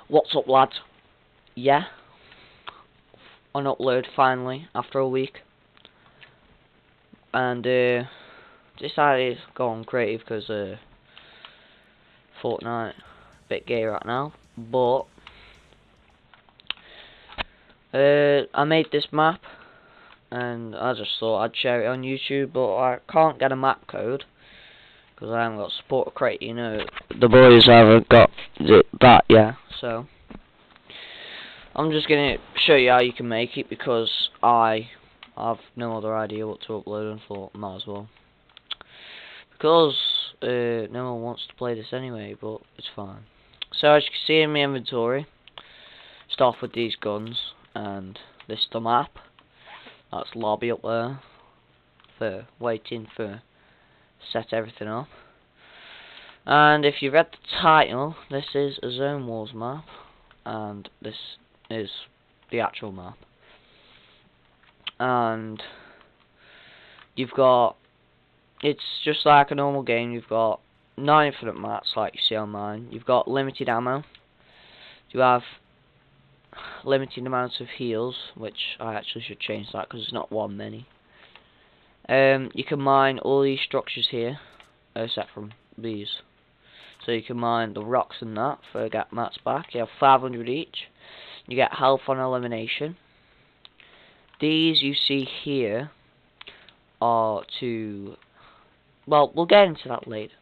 What's up, lads? Yeah, on upload finally after a week, and decided to go on creative because Fortnite a bit gay right now. But I made this map, and I just thought I'd share it on YouTube, but I can't get a map code because I haven't got support crate. You know, the boys haven't got that yet, so I'm just gonna show you how you can make it because I have no other idea what to upload and thought might as well. Because no one wants to play this anyway, but it's fine. So as you can see in my inventory, start off with these guns, and this is the map. That's lobby up there for waiting for set everything up. And if you read the title, this is a Zone Wars map, and this is the actual map. And you've got, it's just like a normal game. You've got 9 infinite mats like you see on mine. You've got limited ammo. You have limited amounts of heals, which I actually should change that because it's not one many. You can mine all these structures here, except from these. So you can mine the rocks and that for get mats back. You have 500 each. You get health on elimination. These you see here are to, well, we'll get into that later.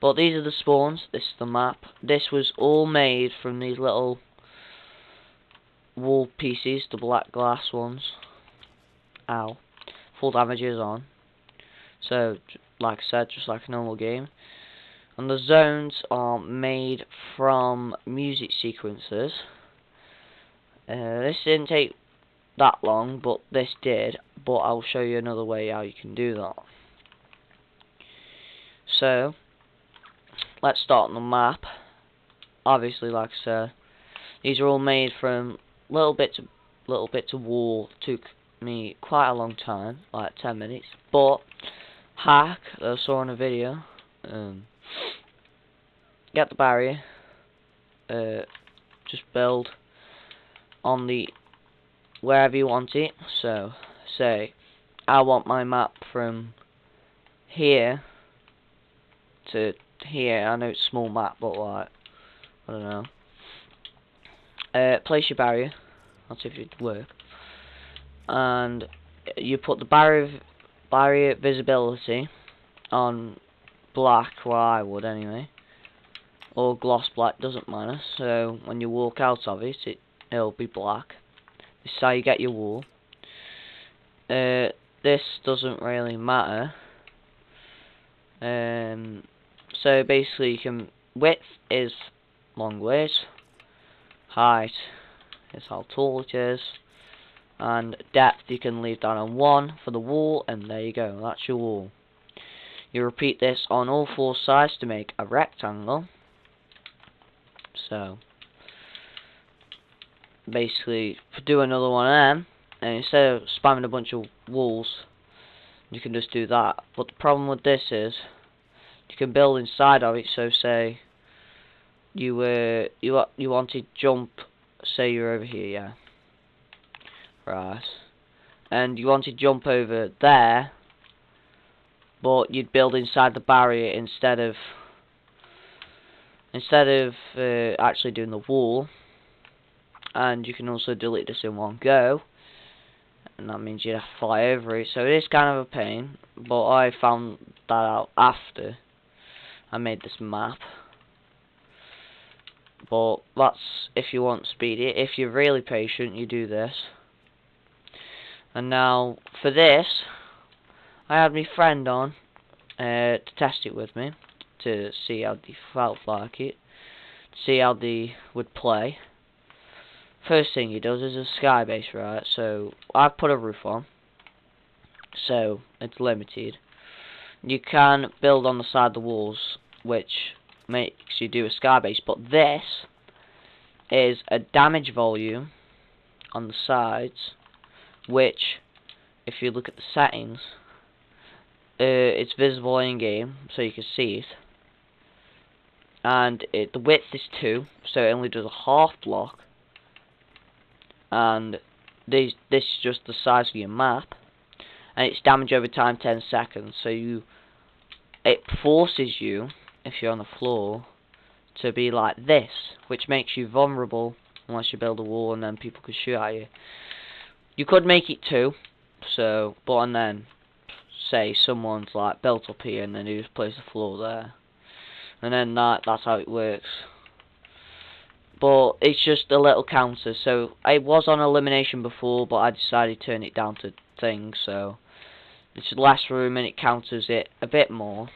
But these are the spawns. This is the map. This was all made from these little wall pieces, the black glass ones. Ow. Full damage is on. So, like I said, just like a normal game. And the zones are made from music sequences. This didn't take that long, but this did. But I'll show you another way how you can do that. So, let's start on the map. Obviously, like I said, these are all made from little bits of wall. Took me quite a long time, like 10 minutes. But hack that I saw in a video. Get the barrier. Just build on the wherever you want it. So, say I want my map from here to here. I know it's a small map, but like, I don't know. Place your barrier. Let's see if it work. And you put the barrier visibility on black, well I would anyway, or gloss black, doesn't matter. So when you walk out of it, it'll be black. This is how you get your wall. This doesn't really matter. So basically, you can, width is long ways, height is how tall it is, and depth you can leave that on 1 for the wall, and there you go, that's your wall. You repeat this on all 4 sides to make a rectangle. So basically, do another one of them, and instead of spamming a bunch of walls, you can just do that. But the problem with this is you can build inside of it. So say you want to jump, say you're over here, yeah, right, and you want to jump over there, but you'd build inside the barrier instead of actually doing the wall. And you can also delete this in one go, and that means you'd have to fly over it. So it is kind of a pain, but I found that out after I made this map. But that's if you want to speed it. If you're really patient, you do this. And now for this, I had my friend on to test it with me, to see how they felt like it, to see how they would play. First thing he does is a sky base, right? So I've put a roof on, so it's limited. You can build on the side of the walls, which makes you do a sky base, but this is a damage volume on the sides, which if you look at the settings, it's visible in game, so you can see it. And the width is 2, so it only does a half block. And this is just the size of your map. And it's damage over time 10 seconds, so it forces you, if you're on the floor, to be like this, which makes you vulnerable unless you build a wall and then people can shoot at you. You could make it 2, and then say someone's like built up here and then you just place the floor there, and then that's how it works. But it's just a little counter, so it was on elimination before, but I decided to turn it down to things, so it's less room and it counters it a bit more.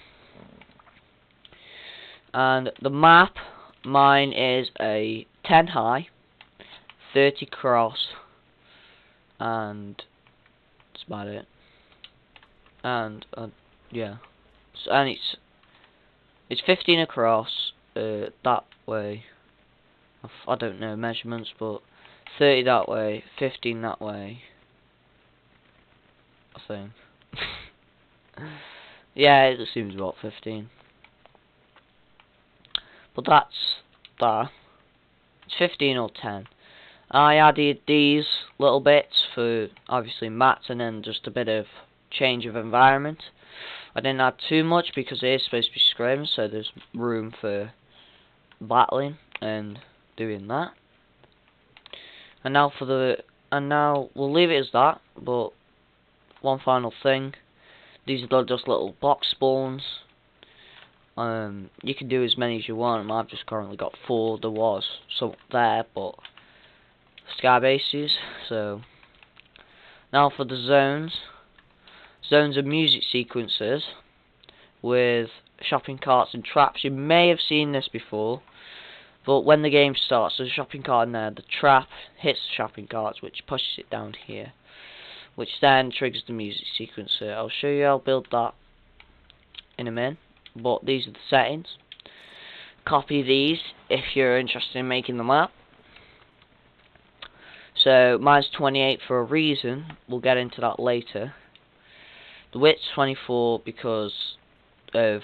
And the map, mine is a 10 high, 30 cross, and that's about it. And yeah, and it's 15 across that way. I don't know measurements, but 30 that way, 15 that way, I think. Yeah, it seems about 15. But that's that. It's 15 or 10. I added these little bits for obviously mats and then just a bit of change of environment. I didn't add too much because it is supposed to be scrim, so there's room for battling and doing that. And now we'll leave it as that, but one final thing. These are just little box spawns. You can do as many as you want. I've just currently got 4. There was some there, but sky bases. So now for the zones. Zones are music sequences with shopping carts and traps. You may have seen this before, but when the game starts, there's a shopping cart in there. The trap hits the shopping carts, which pushes it down here, which then triggers the music sequencer. I'll show you how to build that in a minute, but these are the settings. Copy these if you're interested in making the map. So mine's 28 for a reason. We'll get into that later. The width's 24 because of,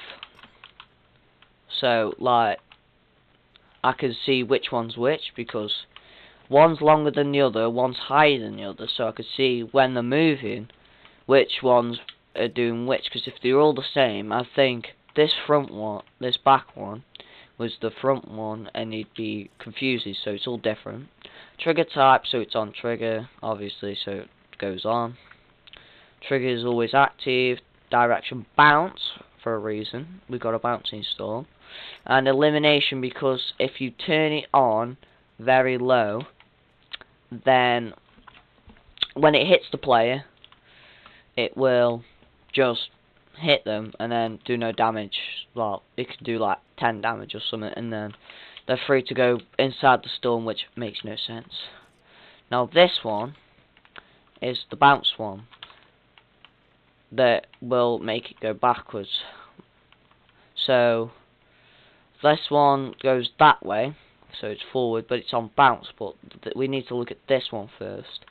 so like I can see which one's which, because one's longer than the other, one's higher than the other, so I can see when they're moving which ones are doing which. Because if they're all the same, I think this back one was the front one, and you'd be confused, so it's all different. Trigger type, so it's on trigger, obviously, so it goes on. Trigger is always active. Direction bounce for a reason. We've got a bounce install. And elimination, because if you turn it on very low, then when it hits the player, it will just hit them and then do no damage. Well, it could do like 10 damage or something, and then they're free to go inside the storm, which makes no sense. Now this one is the bounce one that will make it go backwards. So this one goes that way, so it's forward, but it's on bounce. But we need to look at this one first.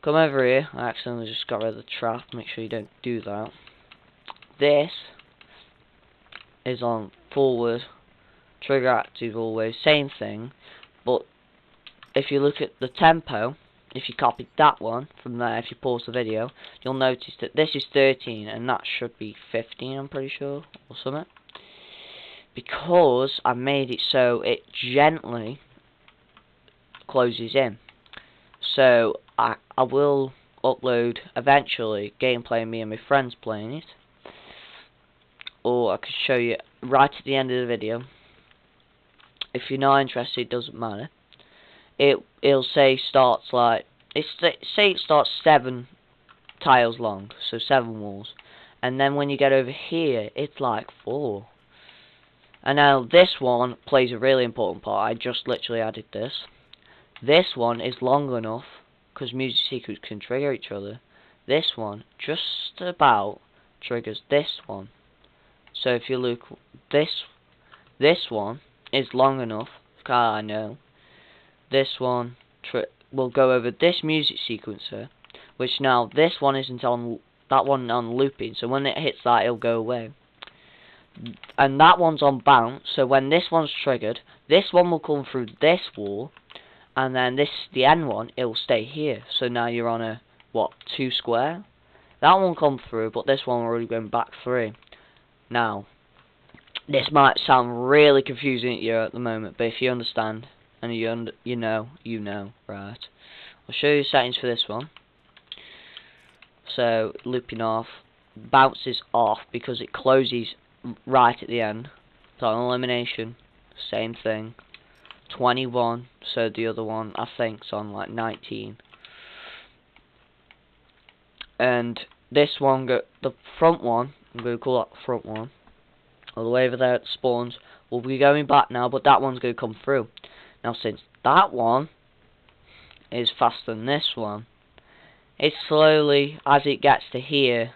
Come over here. I accidentally just got rid of the trap. Make sure you don't do that. This is on forward, trigger active always, same thing. But if you look at the tempo, if you copied that one from there, if you pause the video, you'll notice that this is 13 and that should be 15, I'm pretty sure, or something. Because I made it so it gently closes in. So I will upload eventually gameplay of me and my friends playing it, or I could show you right at the end of the video. If you're not interested, it doesn't matter. It'll say starts like, say it starts 7 tiles long, so 7 walls, and then when you get over here, it's like 4. And now this one plays a really important part. I just literally added this. This one is long enough, because music sequences can trigger each other. This one just about triggers this one. So if you look, this one is long enough. I know. This one will go over this music sequencer, which now this one isn't on, that one on looping, so when it hits that it'll go away. And that one's on bounce, so when this one's triggered, this one will come through this wall, and then the end one, it will stay here. So now you're on a, what, 2 square? That one come through, but this one already going back 3. Now, this might sound really confusing to you at the moment, but if you understand, and you know, right. I'll show you settings for this one. So, looping off, bounces off because it closes right at the end. So on elimination, same thing. 21, so the other one I think's on like 19. And this one, the front one, I'm going to call that the front one, all the way over there at the spawns, will be going back now, but that one's going to come through. Now since that one is faster than this one, it slowly, as it gets to here,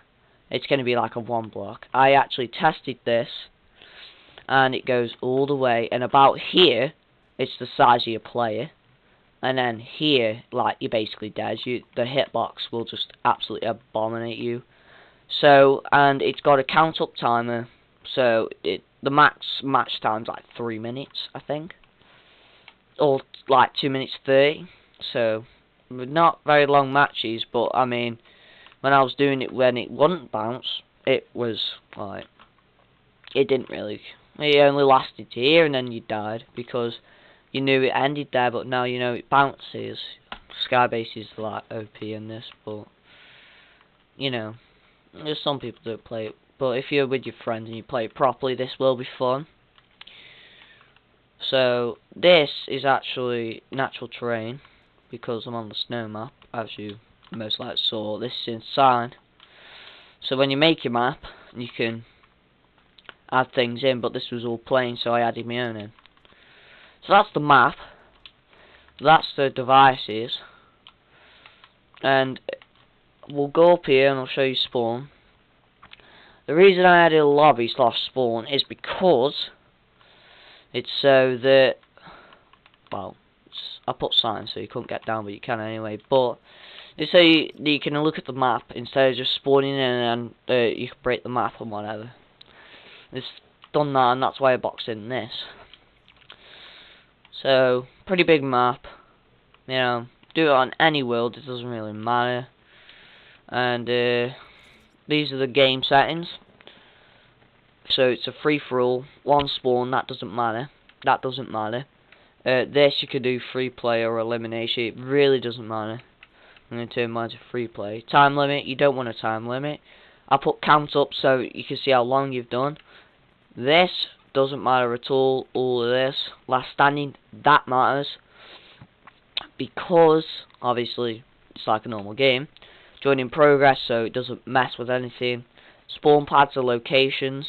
it's going to be like a 1 block. I actually tested this, and it goes all the way, and about here, it's the size of your player. And then here, like, you're basically dead. The hitbox will just absolutely abominate you. So, and it's got a count up timer. So, the max match time's like 3 minutes, I think. Or, like, 2 minutes 30. So, not very long matches, but, I mean, when I was doing it when it wouldn't bounce, it was, like, it didn't really, it only lasted to here, and then you died, because you knew it ended there, but now you know it bounces. Skybase is like OP in this, but you know, there's some people that play it. But if you're with your friends and you play it properly, this will be fun. So this is actually natural terrain because I'm on the snow map, as you most likely saw. This is inside. So when you make your map, you can add things in, but this was all plain, so I added my own in. So that's the map, that's the devices, and we'll go up here and I'll show you spawn. The reason I added a lobby / spawn is because it's so that, well, I put signs so you couldn't get down, but you can anyway, but it's so you can look at the map instead of just spawning in and you can break the map and whatever. It's done that, and that's why I boxed in this. So, pretty big map. You know, do it on any world, it doesn't really matter. And these are the game settings. So it's a free-for-all, 1 spawn, that doesn't matter. That doesn't matter. This you could do free play or elimination, it really doesn't matter. I'm going to turn mine to free play. Time limit, you don't want a time limit. I put count up so you can see how long you've done. This doesn't matter at all of this. Last standing, that matters. Because, obviously, it's like a normal game. Join in progress so it doesn't mess with anything. Spawn pads are locations.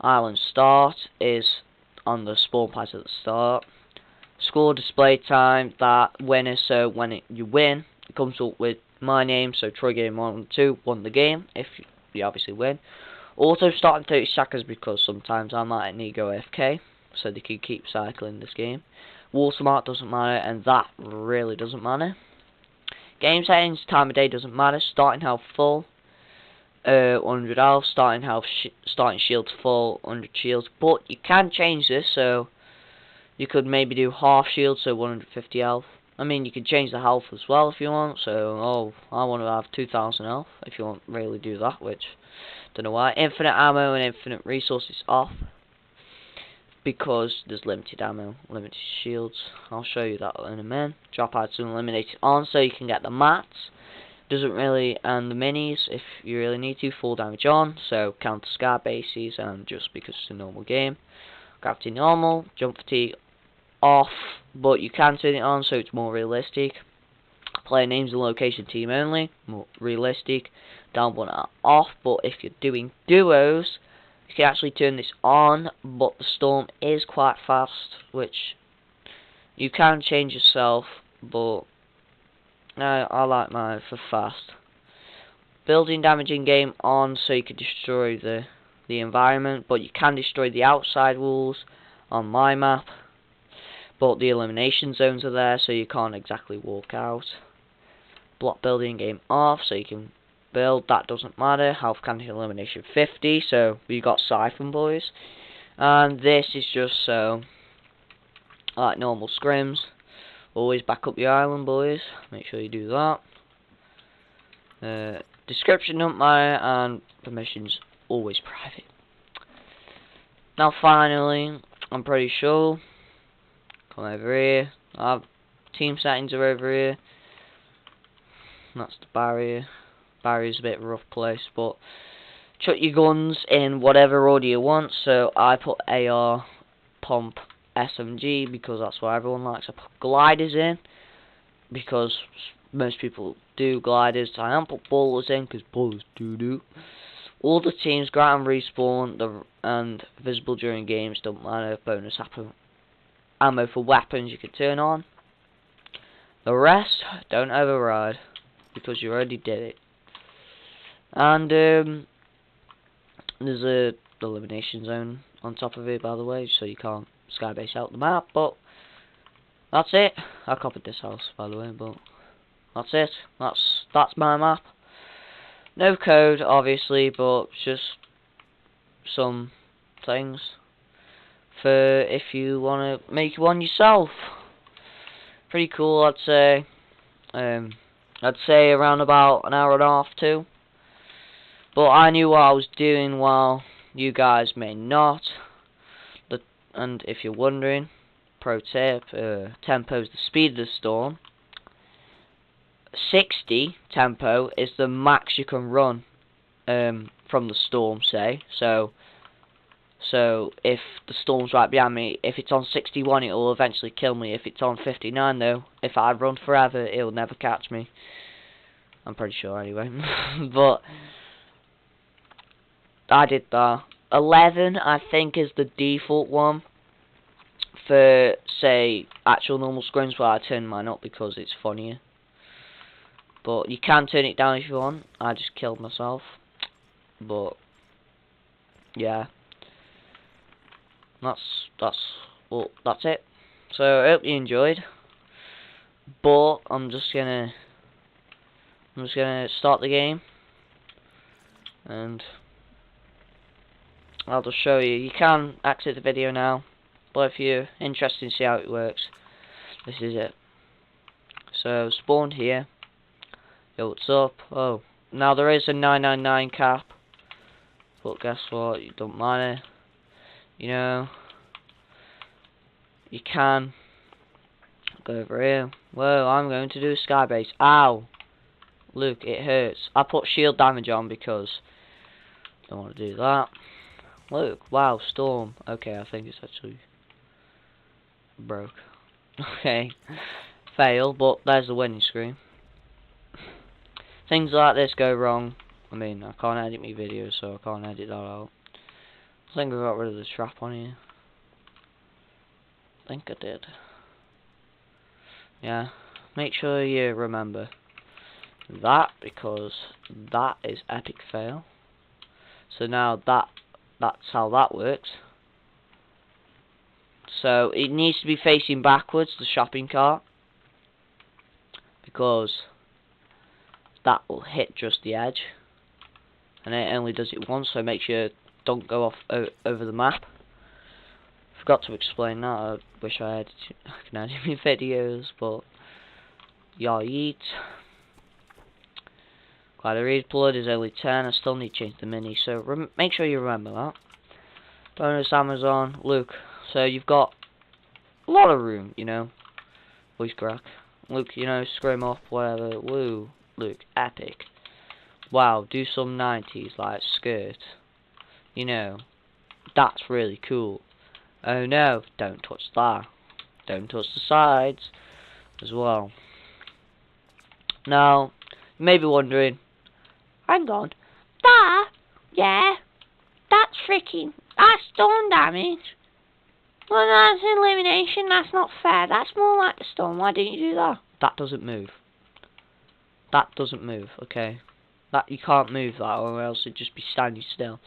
Island start is on the spawn pads at the start. Score display time, that winner, so when you win, it comes up with my name, so Troy Game 1 and 2 won the game, if you obviously win. Auto start in 30 seconds because sometimes I might need to go AFK, so they can keep cycling this game. Watermark doesn't matter, and that really doesn't matter. Game settings, time of day doesn't matter. Starting health full, 100 health. Starting health, starting shields full, 100 shields. But you can change this, so you could maybe do half shield, so 150 health. I mean, you can change the health as well if you want. So, oh, I want to have 2,000 health if you want to really do that, which don't know why. Infinite ammo and infinite resources off because there's limited ammo, limited shields. I'll show you that in a minute. Drop adds and eliminated on so you can get the mats. Doesn't really, and the minis if you really need to. Full damage on, so counter scar bases, and just because it's a normal game. Gravity normal, jump fatigue off, but you can turn it on so it's more realistic. Player names and location team only, more realistic. Down button off, but if you're doing duos, you can actually turn this on, but the storm is quite fast, which you can change yourself, but I like mine for fast. Building damage in game on, so you can destroy the environment, but you can destroy the outside walls on my map. But the elimination zones are there, so you can't exactly walk out. block building game off, so you can build. That doesn't matter. Health counting elimination 50, so we got Siphon, boys. And this is just so, like normal scrims, always back up your island, boys. Make sure you do that. Description don't matter, and permissions always private. Now finally, I'm pretty sure, come over here, our team settings are over here. That's the barrier. Barrier's a bit of a rough place, but chuck your guns in whatever order you want. So I put AR, pump, SMG because that's what everyone likes. I put gliders in because most people do gliders. I don't put ballers in because ballers do. All the teams ground respawn and visible during games don't matter. Bonus ammo for weapons you can turn on. The rest don't override because you already did it. And there's a elimination zone on top of it, by the way, so you can't skybase out the map. But that's it. I copied this house, by the way, but that's it. That's my map. No code, obviously, but just some things for if you want to make one yourself. Pretty cool, I'd say. I'd say around about an hour and a half, 2. But I knew what I was doing while you guys may not. And if you're wondering, pro tip, tempo is the speed of the storm. 60 tempo is the max you can run from the storm, say. So if the storm's right behind me, if it's on 61 it will eventually kill me. If it's on 59 though, if I run forever it will never catch me. I'm pretty sure anyway. But I did that. 11 I think is the default one for, say, actual normal scrims, but I turn mine up because it's funnier. But you can turn it down if you want. I just killed myself. But yeah, that's it. So I hope you enjoyed. But I'm just gonna start the game, and I'll just show you. You can exit the video now, but if you're interested to see how it works, this is it. So spawned here. Yo, what's up? Oh, now there is a 999 cap, but guess what? You don't matter. You know, you can go over here. Whoa, I'm going to do skybase. Ow! Look, it hurts. I put shield damage on because I don't want to do that. Look, wow, storm. Okay, I think it's actually broke. Okay, fail, but there's the winning screen. Things like this go wrong. I mean, I can't edit my videos, so I can't edit that out. I think I got rid of the trap on here. I think I did. Yeah, make sure you remember that, because that is epic fail. So now that's how that works. So it needs to be facing backwards, the shopping cart, because that will hit just the edge, and it only does it once, so make sure don't go off over the map. Forgot to explain that. I wish I can edit my videos, but y'all eat. Glider blood is only 10. I still need to change the mini, so make sure you remember that. Bonus Amazon, Luke. So you've got a lot of room, you know. Voice crack. Luke, you know, scream up, whatever. Woo, Luke, epic. Wow, do some 90s like skirt. You know, that's really cool. Oh no, don't touch that. Don't touch the sides as well. Now, you may be wondering, hang on, that, yeah, that's storm damage. Well, that's elimination, that's not fair, that's more like the storm, why didn't you do that? That doesn't move. That doesn't move, okay? That, you can't move that, or else it'd just be standing still.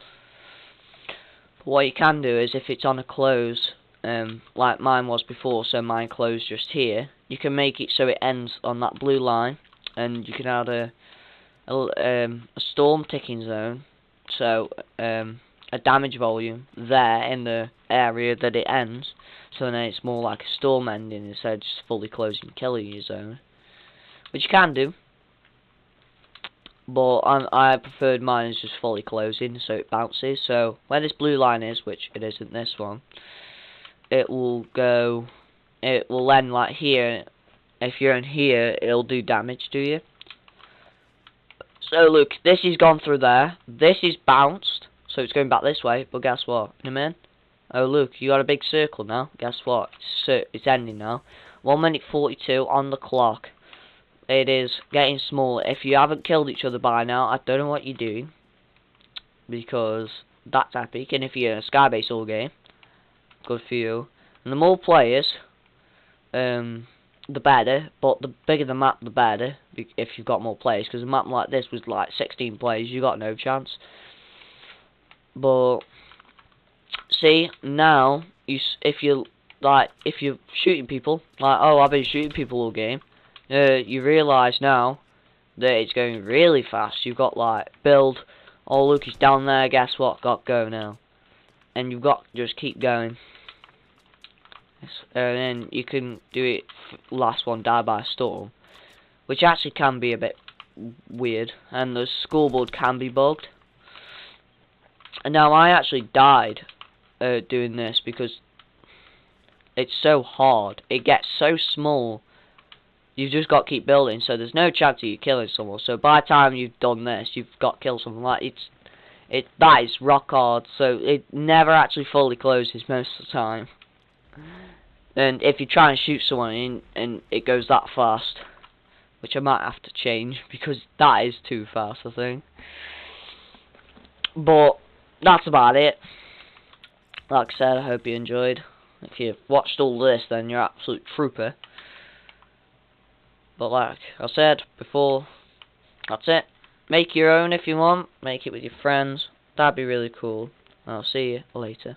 But what you can do is, if it's on a close, like mine was before, so mine closed just here, you can make it so it ends on that blue line, and you can add a storm ticking zone, so a damage volume there in the area that it ends, so then it's more like a storm ending instead of just fully closing killing your zone, which you can do, but I preferred mine as just fully closing, so it bounces. So where this blue line is, which it isn't this one, it will end like here. If you're in here, it'll do damage to you. So look, this is gone through there, this is bounced, so it's going back this way, but guess what? In a minute. Oh look, you got a big circle now. Guess what? It's ending now. 1 minute 42 on the clock. It is getting smaller. If you haven't killed each other by now, I don't know what you're doing, because that's epic. And if you're in a Skybase all game, good for you. And the more players, the better. But the bigger the map, the better. If you've got more players, because a map like this was like 16 players, you got no chance. But see, now if you're shooting people, like, oh, I've been shooting people all game, you realise now that it's going really fast. You've got like build, oh look, he's down there, guess what, got go now, and you've got to just keep going. And then you can do it, last one die by storm, which actually can be a bit weird, and the scoreboard can be bugged. And now I actually died doing this because it's so hard. It gets so small. You've just got to keep building, so there's no chance of you killing someone. So by the time you've done this, you've got to kill someone. Like that is rock hard. So it never actually fully closes most of the time. And if you try and shoot someone and it goes that fast, which I might have to change because that is too fast, I think. But that's about it. Like I said, I hope you enjoyed. If you've watched all this, then you're an absolute trooper. But like I said before, that's it. Make your own if you want. Make it with your friends. That'd be really cool. I'll see you later.